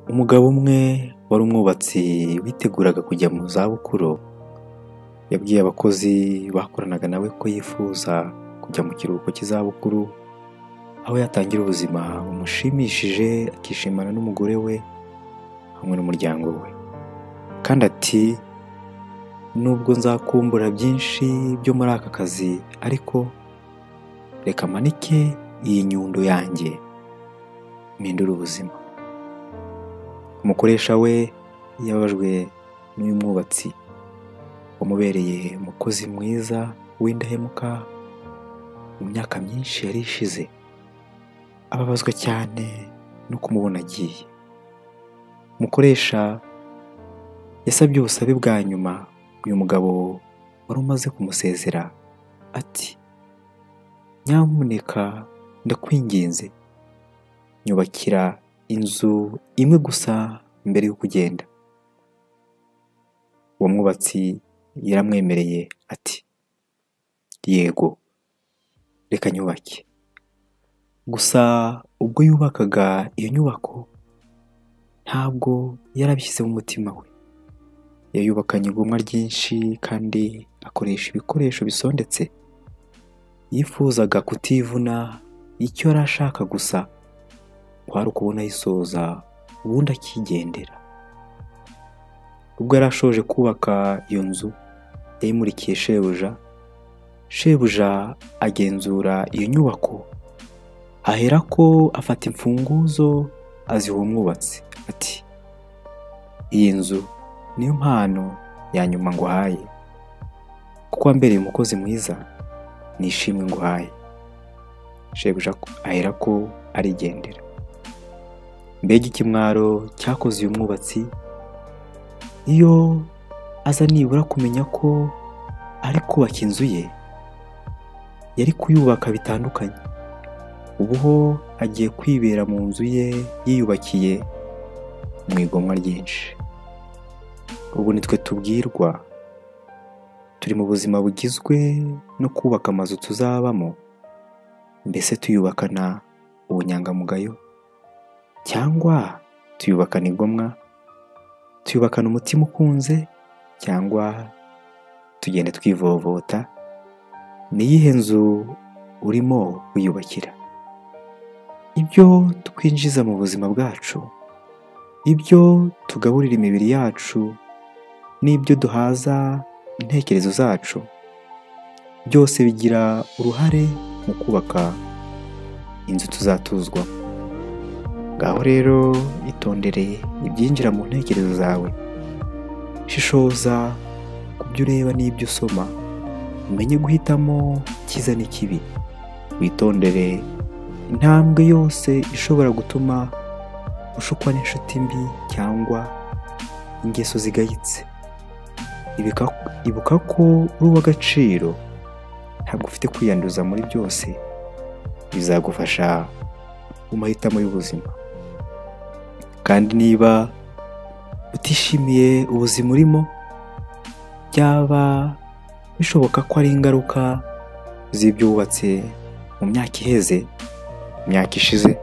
Umugabo umwe wari umwubatsi witeguraga kujya mu zabukuru, yabwiye abakozi bakoranaga nawe ko yifuza kujya mu kiruhuko cy'izabukuru, aho yatangira ubuzima bumushimishije akishimana n'umugore we hamwe n'umuryango we. Kandi ati, nubwo nzakumbura byinshi byo muri aka kazi, ariko reka manike iyi nyundo yanjye mpindure ubuzima. Umukoresha we yababajwe n'uyu mwubatsi wamubereye umukozi mwiza w'indahemuka mu myaka myinshi yari ishize. Ababazwa cyane no kumubona agiye. Umukoresha yasabye ubusabe bwa nyuma uyu mugabo wari umaze kumusezera, ati, nyamuneka ndakwinginze nyubakira inzu imwe gusa mbere yo kugenda. Uwo mwubatsi yaramwemereye ati, yego reka nyubake. Gusa ubwo yubakaga iyo nyubako ntabwo yarabishyize mu mutima we. Yayubakanye igomwa ryinshi kandi akoresha ibikoresho bisondetse. Yifuzaga kutivuna, icyo yari ashaka gusa kwari ukubona ayisoza ubundi akigendera. Ubwo yari ashoje kubaka iyo nzu yayimurikiye shebuja. Shebuja agenzura iyo nyubako, aherako afata imfunguzo aziha uwo mwubatsi, ati, iyi nzu niyo mpano ya nyuma nguhaye, kuko wambereye umukozi mwiza, nishimwe nguhaye. Shebuja aherako arigendera. Mbega ikimwaro cyakoze uyu mwubatsi, iyo aza nibura kumenya ko ari kubaka inzu ye, yari kuyubaka bitandukanye. Ubu ho agiye kwibera mu nzu ye yiyubakiye mu igomwa ryinshi. Ubu nitwe tubwirwa, turi mu buzima bugizwe no kubaka amazu tuzabamo. Mbese tuyubakana ubunyangamugayo, cyangwa tuyubakana igomwa? Tuyubakana umutima ukunze, cyangwa tugenda twivovota? Ni iyihe nzu urimo wiyubakira? Ibyo twinjiza mu buzima bwacu, ibyo tugaburira imibiri yacu, n'ibyo duhaza intekerezo zacu, byose bigira uruhare mu kubaka inzu tuzatuzwamo. Ngaho rero itondere ibyinjira mu ntekerezo zawe. Shishoza ku byo ureba n'ibyo usoma, umenye guhitamo icyiza n'ikibi. Witondere intambwe yose ishobora gutuma ushukwa n'inshuti mbi cyangwa ingeso zigayitse. Ibuka ko uri uw'agaciro, ntabwo ufite kwiyanduza muri byose. Bizagufasha mu mahitamo y'ubuzima. Kandi niba utishimiye ubuzima urimo, byaba bishoboka ko ari ingaruka z'ibyo wubatse mu myaka iheze, imyaka ishize.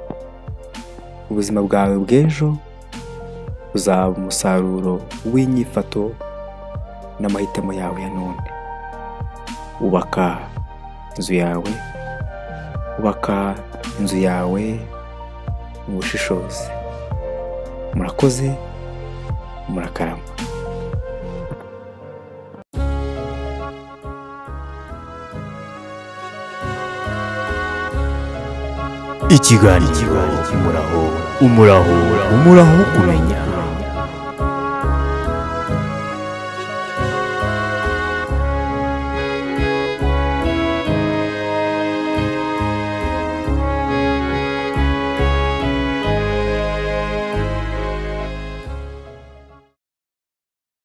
Ubuzima bwawe bw'ejo buzaba umusaruro w'inyifato n'amahitamo yawe ya none. Ubaka inzu yawe, ubaka inzu yawe mu bushishozi. Murakoze, murakarama. Ikiganiro umuraho wo kumenya.